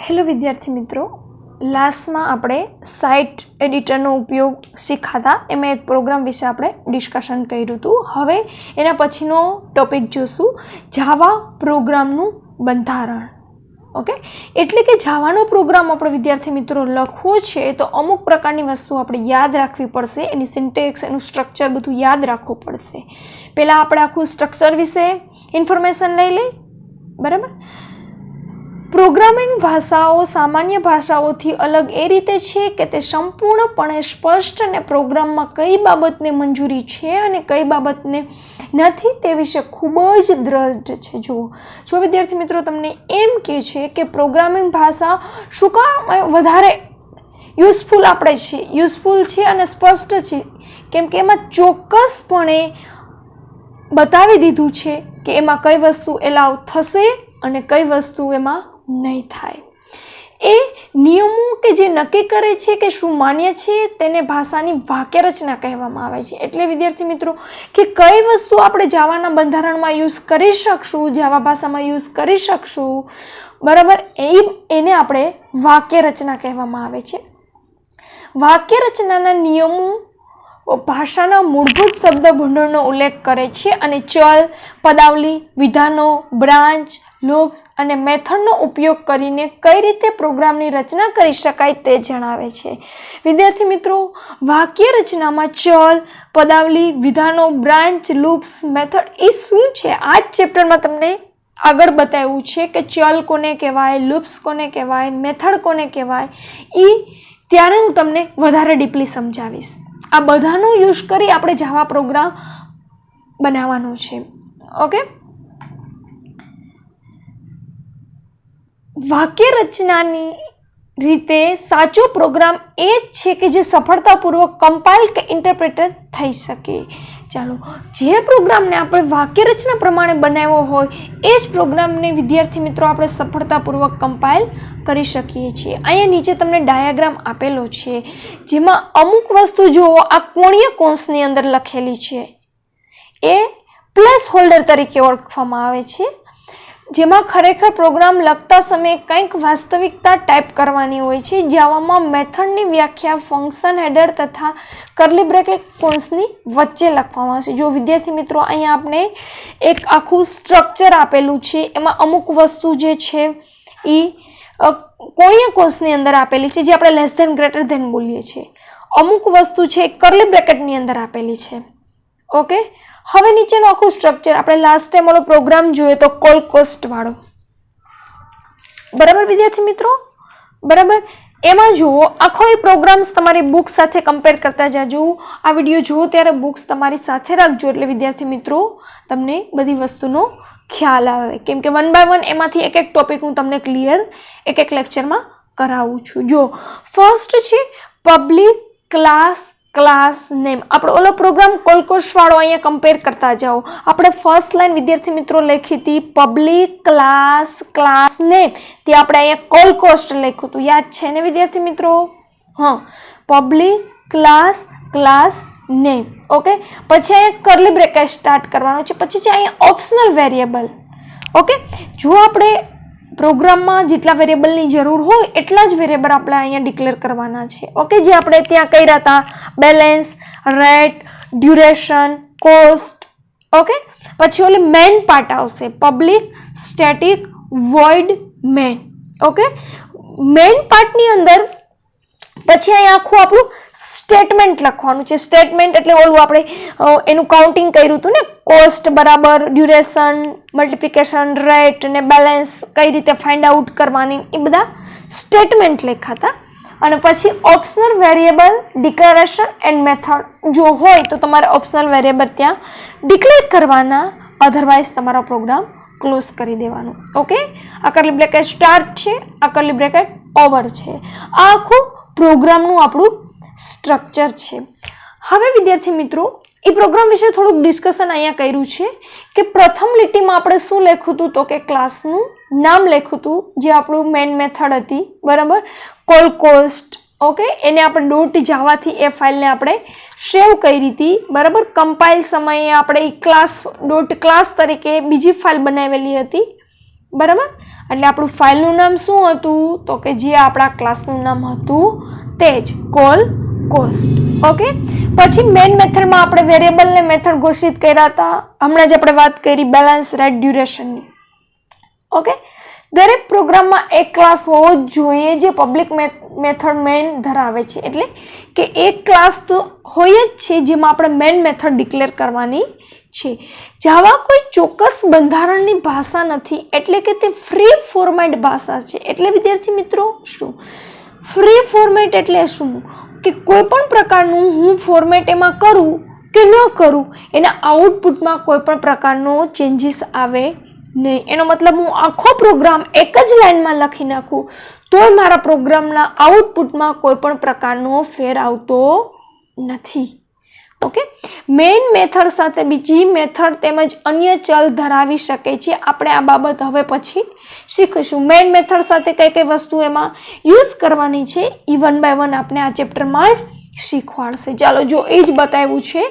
Hello વિદ્યાર્થી મિત્રો, લાસ્ટમાં આપણે સાઇટ એડિટરનો ઉપયોગ શીખાતા એમાં એક પ્રોગ્રામ વિશે આપણે ડિસ્કશન કર્યું હતું. હવે એના પછીનો ટોપિક જોશું, જાવા પ્રોગ્રામનું બંધારણ. ઓકે, એટલે કે જાવાનો પ્રોગ્રામ આપણે વિદ્યાર્થી મિત્રો લખવો છે તો અમુક પ્રકારની વસ્તુ આપણે યાદ રાખવી પડશે. એની સિન્ટેક્સ, એનું સ્ટ્રક્ચર બધું યાદ રાખવું પડશે. પહેલાં આપણે આખું સ્ટ્રક્ચર વિશે ઇન્ફોર્મેશન લઈ લઈએ. બરાબર. પ્રોગ્રામિંગ ભાષાઓ સામાન્ય ભાષાઓથી અલગ એ રીતે છે કે તે સંપૂર્ણપણે સ્પષ્ટ અને પ્રોગ્રામમાં કઈ બાબતને મંજૂરી છે અને કઈ બાબતને નથી તે વિશે ખૂબ જ દ્રઢ છે. જો વિદ્યાર્થી મિત્રો તમને એમ કહે છે કે પ્રોગ્રામિંગ ભાષા શું કામ વધારે યુઝફુલ છે અને સ્પષ્ટ છે, કેમ કે એમાં ચોક્કસપણે બતાવી દીધું છે કે એમાં કઈ વસ્તુ એલાઉ થશે અને કઈ વસ્તુ એમાં નહીં થાય. એ નિયમો કે જે નક્કી કરે છે કે શું માન્ય છે તેને ભાષાની વાક્યરચના કહેવામાં આવે છે. એટલે વિદ્યાર્થી મિત્રો કે કઈ વસ્તુ આપણે જાવાના બંધારણમાં યુઝ કરી શકશું, જાવા ભાષામાં યુઝ કરી શકશું, બરાબર, એને આપણે વાક્યરચના કહેવામાં આવે છે. વાક્યરચનાના નિયમો ભાષાના મૂળભૂત શબ્દ ભંડોળનો ઉલ્લેખ કરે છે અને ચલ, પદાવલી, વિધાનો, બ્રાન્ચ, લૂપ્સ અને મેથડનો ઉપયોગ કરીને કઈ રીતે પ્રોગ્રામની રચના કરી શકાય તે જણાવે છે. વિદ્યાર્થી મિત્રો, વાક્ય રચનામાં ચલ, પદાવલી, વિધાનો, બ્રાન્ચ, લૂપ્સ, મેથડ એ શું છે આ જ ચેપ્ટરમાં તમને આગળ બતાવ્યું છે કે ચલ કોને કહેવાય, લૂપ્સ કોને કહેવાય, મેથડ કોને કહેવાય. ત્યારે હું તમને વધારે ડીપલી સમજાવીશ. આ બધાનો યુઝ કરી આપણે જાવા પ્રોગ્રામ બનાવવાનો છે. ઓકે, વાક્ય રચનાની રીતે સાચો પ્રોગ્રામ એ જ છે કે જે સફળતાપૂર્વક કમ્પાઇલ કે ઇન્ટરપ્રેટર થઈ શકે. ચાલો, જે પ્રોગ્રામને આપણે વાક્ય રચના પ્રમાણે બનાવ્યો હોય એ જ પ્રોગ્રામને વિદ્યાર્થી મિત્રો આપણે સફળતાપૂર્વક કમ્પાઇલ કરી શકીએ છીએ. અહીંયા નીચે તમને ડાયાગ્રામ આપેલો છે જેમાં અમુક વસ્તુ જુઓ, આ કોણીય કૌંસની અંદર લખેલી છે એ પ્લેસ હોલ્ડર તરીકે ઓળખવામાં આવે છે, જેમાં ખરેખર પ્રોગ્રામ લખતા સમયે કંઈક વાસ્તવિકતા ટાઈપ કરવાની હોય છે. જાવામાં મેથડની વ્યાખ્યા ફંક્શન હેડર તથા કર્લી બ્રેકેટ કૌંસની વચ્ચે લખવામાં આવશે. જો વિદ્યાર્થી મિત્રો અહીંયા આપણે એક આખું સ્ટ્રક્ચર આપેલું છે, એમાં અમુક વસ્તુ જે છે એ કોણીય કૌંસની અંદર આપેલી છે જે આપણે લેસ ધેન ગ્રેટર ધેન બોલીએ છીએ. અમુક વસ્તુ છે કર્લી બ્રેકેટની અંદર આપેલી છે. ઓકે, હવે નીચેનું આખું સ્ટ્રક્ચર આપણે લાસ્ટ ટાઈમ વાળો પ્રોગ્રામ જોઈએ તો કોલ કોસ્ટ વાળો, બરાબર વિદ્યાર્થી મિત્રો, બરાબર. એમાં જુઓ આખો એ પ્રોગ્રામ્સ તમારી બુક સાથે કમ્પેર કરતા જાજો. આ વિડીયો જુઓ ત્યારે બુક્સ તમારી સાથે રાખજો એટલે વિદ્યાર્થી મિત્રો તમને બધી વસ્તુનો ખ્યાલ આવે, કેમ કે 1 by 1 એમાંથી એક એક ટોપિક હું તમને ક્લિયર એક લેક્ચરમાં કરાવું છું. જો ફર્સ્ટ છે પબ્લિક ક્લાસ નેમ. આપણે ઓલો પ્રોગ્રામ કોલકોસ્ટ વાળો અહીંયા કમ્પેર કરતા જાઓ. આપણે ફર્સ્ટ લાઈન વિદ્યાર્થી મિત્રો લખી હતી પબ્લિક ક્લાસ નેમ, તે આપણે અહીંયા કોલકોસ્ટ લખ્યું હતું, યાદ છે ને વિદ્યાર્થી મિત્રો? હા, પબ્લિક ક્લાસ નેમ. ઓકે, પછી અહીંયા કર્લી બ્રેકેટ સ્ટાર્ટ કરવાનો છે, પછી છે અહીંયા ઓપ્શનલ વેરિયેબલ. ઓકે, જો આપણે પ્રોગ્રામમાં જેટલા વેરિયેબલની જરૂર હોય એટલા જ વેરિયેબલ આપણે અહીંયા ડિક્લેર કરવાના છે. ઓકે, જે આપણે ત્યાં કર્યા હતા balance, rate, duration, cost. Okay, પછી ઓલી મેઇન પાર્ટ આવશે public static void main. Okay, main પાર્ટની અંદર પછી અહીંયા આખું આપણું સ્ટેટમેન્ટ લખવાનું છે. સ્ટેટમેન્ટ એટલે ઓલું આપણે એનું કાઉન્ટિંગ કર્યું હતું ને, કોસ્ટ બરાબર ડ્યુરેશન, મલ્ટિપ્લિકેશન, રેટ ને બેલેન્સ કઈ રીતે ફાઇન્ડ આઉટ કરવાની, એ બધા સ્ટેટમેન્ટ લખાતા. અને પછી optional variable, declaration and method જો હોય તો તમારે ઓપ્શનલ વેરિયેબલ ત્યાં ડિક્લેર કરવાના, અધરવાઇઝ તમારો પ્રોગ્રામ ક્લોઝ કરી દેવાનો. ઓકે, આ કર્લી બ્રેકેટ સ્ટાર્ટ છે, આ કર્લી બ્રેકેટ ઓવર છે. આ આખું પ્રોગ્રામનું આપણું સ્ટ્રક્ચર છે. હવે વિદ્યાર્થી મિત્રો એ પ્રોગ્રામ વિશે થોડુંક ડિસ્કશન અહીંયા કર્યું છે કે પ્રથમ લીટીમાં આપણે શું લખ્યું હતું તો કે ક્લાસનું નામ લખ્યું હતું જે આપણું મેઇન મેથડ હતી, બરાબર, કોલ કોસ્ટ. ઓકે, એને આપણે ડોટ જાવાથી એ ફાઇલને આપણે સેવ કરી હતી, બરાબર. કમ્પાઇલ સમયે આપણે એ ડોટ ક્લાસ તરીકે બીજી ફાઇલ બનાવેલી હતી, બરાબર. એટલે આપણું ફાઇલનું નામ શું હતું તો કે જે આપણા ક્લાસનું નામ હતું તે જ કોલ કોસ્ટ. ઓકે, પછી મેઇન મેથડમાં આપણે વેરિયેબલને મેથડ ઘોષિત કર્યા હતા. હમણાં જ આપણે વાત કરી બેલેન્સ રેટ ડ્યુરેશનની. ઓકે, દરેક પ્રોગ્રામમાં એક ક્લાસ હોવો જ જોઈએ જે પબ્લિક મેથડ મેઇન ધરાવે છે. એટલે કે એક ક્લાસ તો હોય જ છે જેમાં આપણે મેઇન મેથડ ડિક્લેર કરવાની છે. જાવા કોઈ ચોક્કસ બંધારણની ભાષા નથી, એટલે કે તે ફ્રી ફોર્મેટ ભાષા છે. એટલે વિદ્યાર્થી મિત્રો શું ફ્રી ફોર્મેટ એટલે શું કે કોઈ પણ પ્રકારનું હું ફોર્મેટ એમાં કરું કે ન કરું એના આઉટપુટમાં કોઈ પણ પ્રકારનો ચેન્જીસ આવે નહીં. એનો મતલબ હું આખો પ્રોગ્રામ એક જ લાઈનમાં લખી નાખું તોય મારા પ્રોગ્રામના આઉટપુટમાં કોઈ પણ પ્રકારનો ફેર આવતો નથી. ઓકે, મેઇન મેથડ સાથે બીજી મેથડ તેમજ અન્ય ચલ ધરાવી શકે છે. આપણે આ બાબત હવે પછી શીખીશું. મેઇન મેથડ સાથે કઈ કઈ વસ્તુ એમાં યુઝ કરવાની છે એ 1 by 1 આપણે આ ચેપ્ટરમાં જ શીખવાડશે. ચાલો, જો એ જ બતાવ્યું છે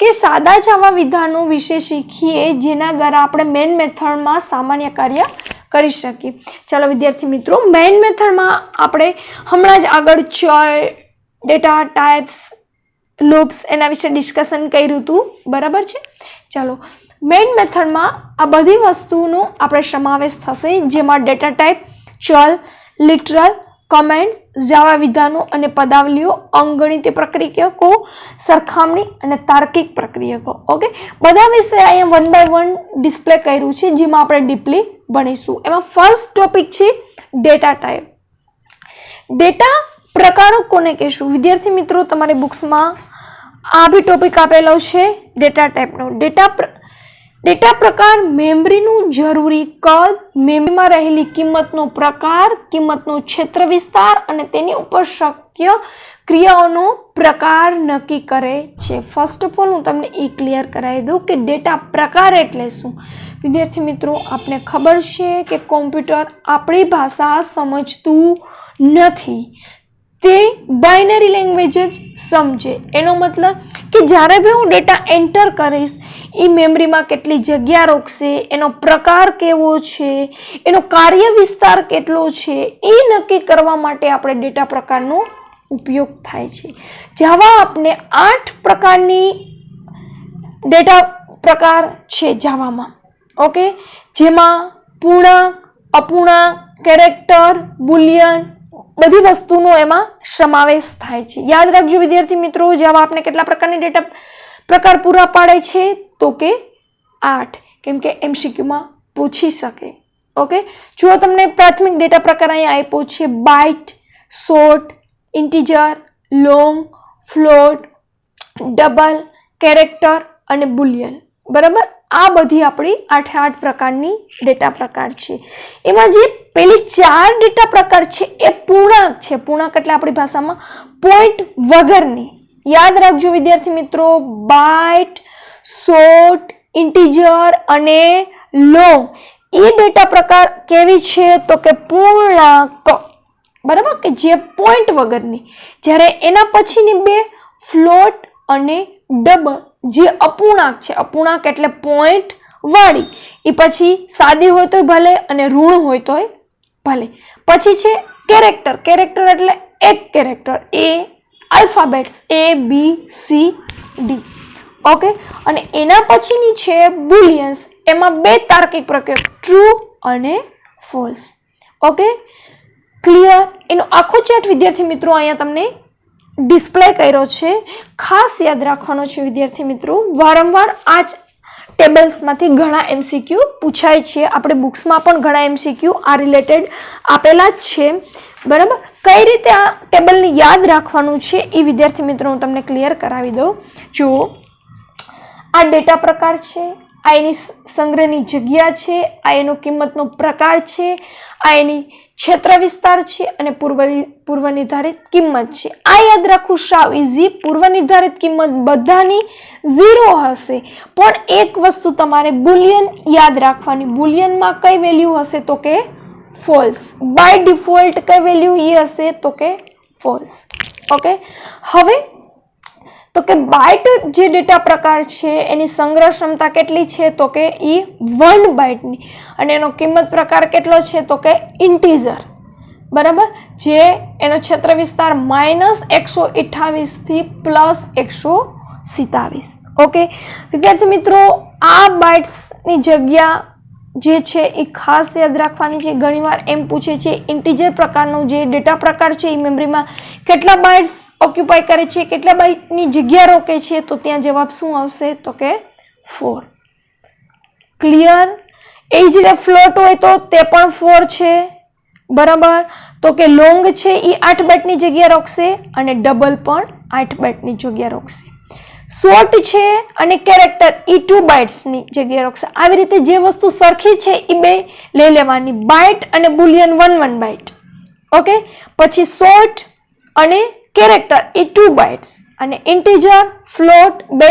કે સાદા જાવા વિધાનો વિશે શીખીએ જેના દ્વારા આપણે મેઇન મેથડમાં સામાન્ય કાર્ય કરી શકીએ. ચાલો વિદ્યાર્થી મિત્રો, મેઇન મેથડમાં આપણે હમણાં જ આગળ ચલ, ડેટા ટાઈપ્સ, લૂપ્સ એના વિશે ડિસ્કશન કર્યું હતું, બરાબર છે. ચાલો, મેઇન મેથડમાં આ બધી વસ્તુનો આપણે સમાવેશ થશે જેમાં ડેટા ટાઈપ, ચલ, લિટરલ, કમેન્ટ, જાવા વિધાનો અને પદાવલીઓ, અંકગણિતીય પ્રક્રિયકો, સરખામણી અને તાર્કિક પ્રક્રિયકો. ઓકે, બધા વિશે અહીંયા 1 by 1 ડિસ્પ્લે કર્યું છે જેમાં આપણે ડીપલી ભણીશું. એમાં ફર્સ્ટ ટોપિક છે ડેટા ટાઈપ. ડેટા પ્રકારો કોને કહેશું? વિદ્યાર્થી મિત્રો, તમારી બુક્સમાં આ બી ટોપિક આપેલો છે ડેટા ટાઈપનો. ડેટા પ્રકાર મેમરીનું જરૂરી કદ, મેમરીમાં રહેલી કિંમતનો પ્રકાર, કિંમતનો ક્ષેત્ર વિસ્તાર અને તેની ઉપર શક્ય ક્રિયાઓનો પ્રકાર નક્કી કરે છે. ફર્સ્ટ ઓફ ઓલ હું તમને એ ક્લિયર કરાવી દઉં કે ડેટા પ્રકાર એટલે શું. વિદ્યાર્થી મિત્રો, આપને ખબર છે કે કોમ્પ્યુટર આપણી ભાષા સમજતું નથી, તે બાઇનરી લેંગ્વેજ જ સમજે. એનો મતલબ કે જ્યારે બી હું ડેટા એન્ટર કરીશ એ મેમરીમાં કેટલી જગ્યા રોકશે, એનો પ્રકાર કેવો છે, એનો કાર્ય વિસ્તાર કેટલો છે એ નક્કી કરવા માટે આપણે ડેટા પ્રકારનો ઉપયોગ થાય છે. જાવા આપણે 8 પ્રકારની ડેટા પ્રકાર છે જાવામાં. ઓકે, જેમાં પૂર્ણાંક, અપૂર્ણાંક, કેરેક્ટર, બુલિયન બધી વસ્તુનો એમાં સમાવેશ થાય છે. યાદ રાખજો વિદ્યાર્થી મિત્રો, જાવા આપણે કેટલા પ્રકારની ડેટા પ્રકાર પૂરા પાડે છે તો કે 8, કેમ કે MCQમાં પૂછી શકે. ઓકે, જો તમને પ્રાથમિક ડેટા પ્રકાર અહીંયા આપ્યો છે byte, short, integer, long, float, double, character અને બુલિયન, બરાબર. આ બધી આપણી 8 પ્રકારની ડેટા પ્રકાર છે. એમાં જે પેલી 4 ડેટા પ્રકાર છે એ પૂર્ણાંક છે. પૂર્ણાંક એટલે આપણી ભાષામાં પોઈન્ટ વગરની. યાદ રાખજો વિદ્યાર્થી મિત્રો, બાઇટ, શોર્ટ, ઇન્ટીજર અને લોંગ એ ડેટા પ્રકાર કેવી છે તો કે પૂર્ણાંક, બરાબર, કે જે પોઈન્ટ વગરની. જ્યારે એના પછીની બે ફ્લોટ અને ડબલ જે અપૂર્ણાંક છે. અપૂર્ણાંક એટલે પોઈન્ટ વાળી, એ પછી સાદી હોય તોય ભલે અને ઋણ હોય તોય ભલે. પછી છે કેરેક્ટર. કેરેક્ટર એટલે એક કેરેક્ટર, એ આલ્ફાબેટ્સ ABCD. ઓકે, અને એના પછીની છે બુલિયન્સ. એમાં 2 તાર્કિક પ્રક્રિયા, ટ્રુ અને ફોલ્સ. Okay, clear. એનો આખો ચાર્ટ વિદ્યાર્થી મિત્રો અહીંયા તમને ડિસ્પ્લે કર્યો છે. ખાસ યાદ રાખવાનો છે વિદ્યાર્થી મિત્રો, વારંવાર આ ટેબલ્સમાંથી ઘણા MCQ પૂછાય છે. આપણે બુક્સમાં પણ ઘણા MCQ આ રિલેટેડ આપેલા જ છે, બરાબર. કઈ રીતે આ ટેબલને યાદ રાખવાનું છે એ વિદ્યાર્થી મિત્રો હું તમને ક્લિયર કરાવી દઉં. જુઓ, આ ડેટા પ્રકાર છે, આ એની સંગ્રહની જગ્યા છે, આ એનો કિંમતનો પ્રકાર છે, આ એની ક્ષેત્ર વિસ્તાર છે અને પૂર્વ નિર્ધારિત કિંમત છે. આ યાદ રાખવું સાવ ઇઝી. પૂર્વ નિર્ધારિત કિંમત બધાની 0 હશે, પણ એક વસ્તુ તમારે બુલિયન યાદ રાખવાની. બુલિયનમાં કઈ વેલ્યુ હશે તો કે ફોલ્સ. બાય ડિફોલ્ટ કઈ વેલ્યુ એ હશે તો કે ફોલ્સ. ઓકે, હવે તો કે બાઇટ જે ડેટા પ્રકાર છે એની સંગ્રહ ક્ષમતા કેટલી છે તો કે ઈ 1 બાઇટની, અને એનો કિંમત પ્રકાર કેટલો છે તો કે ઇન્ટીજર, બરાબર, જે એનો ક્ષેત્ર વિસ્તાર -128 થી +127. ઓકે વિદ્યાર્થી મિત્રો, આ બાઇટ્સની જગ્યા જે છે એ ખાસ યાદ રાખવાની છે. ઘણીવાર એમ પૂછે છે ઇન્ટીજર પ્રકારનો જે ડેટા પ્રકાર છે એ મેમરીમાં કેટલા બાઇટ્સ ઓક્યુપાય કરે છે, કેટલા બાઇટની જગ્યા રોકે છે, તો ત્યાં જવાબ શું આવશે તો કે 4. ક્લિયર? એ જ રીતે ફ્લોટ હોય તો તે પણ 4 છે, બરાબર. તો કે લોંગ છે એ 8 બાઇટની જગ્યા રોકશે અને ડબલ પણ 8 બાઇટની જગ્યા રોકશે. શોર્ટ છે અને કેરેક્ટર એ 2 બાઇટ્સની જગ્યા રોકશે. આવી રીતે જે વસ્તુ સરખી છે એ બે લઈ લેવાની, બાઇટ અને બુલિયન 1 બાઇટ. ઓકે, પછી શોર્ટ અને કેરેક્ટર એ 2 બાઇટ્સ, અને ઇન્ટીજર ફ્લોટ બે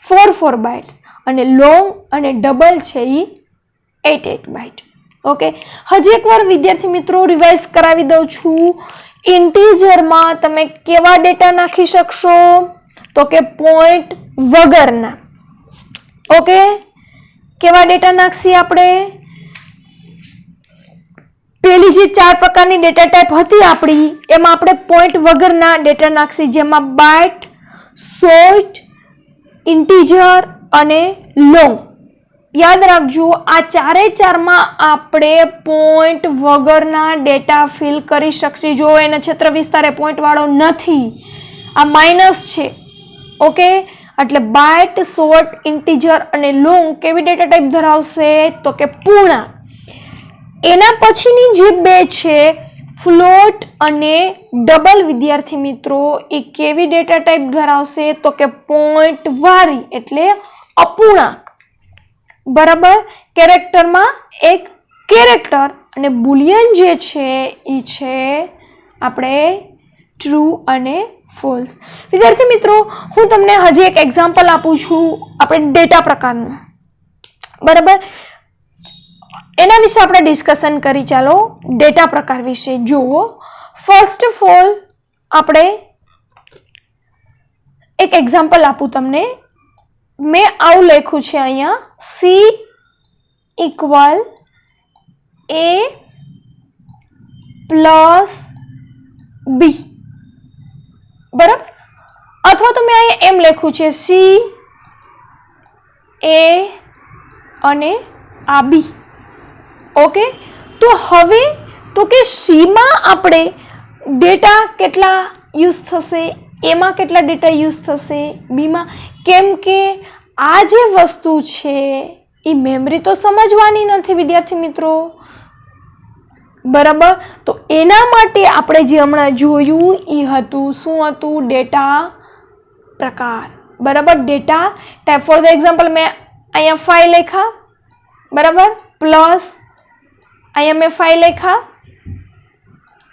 4 બાઇટ્સ, અને લોંગ અને ડબલ છે એ 8 બાઇટ. ઓકે, હજી એકવાર વિદ્યાર્થી મિત્રો રિવાઇઝ કરાવી દઉં છું. ઇન્ટીજરમાં તમે કેવા ડેટા નાખી શકશો તો કે પોઈન્ટ વગરના. ઓકે, કેવા ડેટા નાખશી આપણે? પેલી જે 4 પ્રકારની ડેટા ટાઈપ હતી આપણી એમાં આપણે પોઈન્ટ વગરના ડેટા નાખશી, જેમાં બાઇટ, શોર્ટ, ઇન્ટીજર અને લોંગ. યાદ રાખજો, આ 4માં આપણે પોઈન્ટ વગરના ડેટા ફિલ કરી શકશી. જો એનો ક્ષેત્ર વિસ્તાર પોઈન્ટ વાળો નથી, આ માઇનસ છે. ઓકે, એટલે બાઇટ, શોર્ટ, ઇન્ટીજર અને લોંગ કેવી ડેટા ટાઈપ ધરાવશે તો કે પૂર્ણાંક. એના પછીની જે બે છે ફ્લોટ અને ડબલ વિદ્યાર્થી મિત્રો, એ કેવી ડેટા ટાઈપ ધરાવશે તો કે પોઈન્ટ વાળી એટલે અપૂર્ણાંક, બરાબર. કેરેક્ટરમાં એક કેરેક્ટર અને બુલિયન જે છે એ છે આપણે ટ્રુ અને ફોલ્સ. વિદ્યાર્થી મિત્રો, હું તમને હજી એક એક્ઝામ્પલ આપું છું આપણે ડેટા પ્રકારનું, બરાબર. એના વિશે આપણે ડિસ્કશન કરી. ચાલો ડેટા પ્રકાર વિશે જુઓ. ફર્સ્ટ ઓફ ઓલ આપણે એક એક્ઝામ્પલ આપું તમને. મેં આવું લખ્યું છે અહીંયા, C = A + B, બરાબર. અથવા તો મેં અહીંયા એમ લખ્યું છે C, A અને આ B. ઓકે, તો હવે તો કે C માં આપણે ડેટા કેટલા યુઝ થશે, એમાં કેટલા ડેટા યુઝ થશે, બીમાં, કેમ કે આ જે વસ્તુ છે એ મેમરી તો સમજવાની નથી વિદ્યાર્થી મિત્રો, બરાબર. તો એના માટે આપણે જે હમણાં જોયું એ હતું, શું હતું? ડેટા પ્રકાર, બરાબર. Data type. For the example મેં અહીંયા 5 લખ્યા, બરાબર, પ્લસ અહીંયા મેં 5 લખ્યા.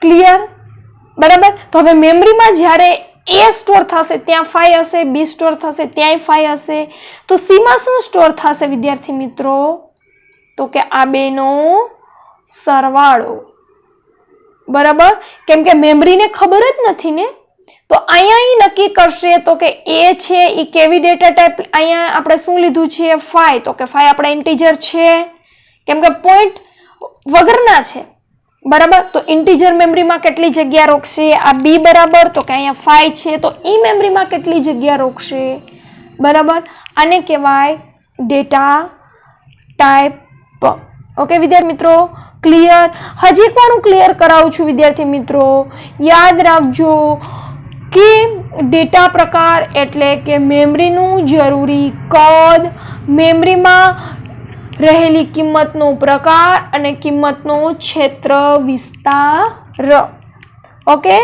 ક્લિયર? બરાબર. તો હવે મેમરીમાં જ્યારે A સ્ટોર થશે ત્યાં 5 હશે, B સ્ટોર થશે ત્યાંય 5 હશે, તો C માં શું સ્ટોર થશે વિદ્યાર્થી મિત્રો તો કે આ બેનો સરવાળો, બરાબર. કેમ કે મેમરીને ખબર જ નથી ને, તો અહીંયા નક્કી કરશે તો કે A છે એ કેવી ડેટા ટાઈપ. અહીંયા આપણે શું લીધું છે? 5. તો કે 5 આપણા ઇન્ટીજર છે, કેમ કે પોઈન્ટ વગરના છે, બરાબર. તો ઇન્ટીજર મેમરીમાં કેટલી જગ્યા રોકશે? આ B, બરાબર. તો કે અહીંયા 5 છે, તો ઈ મેમરીમાં કેટલી જગ્યા રોકશે? બરાબર. આને કહેવાય ડેટા ટાઈપ. ઓકે વિદ્યાર્થી મિત્રો, ક્લિયર? હજી એક વાર હું ક્લિયર કરાવું છું વિદ્યાર્થી મિત્રો. યાદ રાખજો કે ડેટા પ્રકાર એટલે કે મેમરીનું જરૂરી કદ, મેમરીમાં રહેલી કિંમતનો પ્રકાર અને કિંમતનો ક્ષેત્ર વિસ્તાર. ઓકે,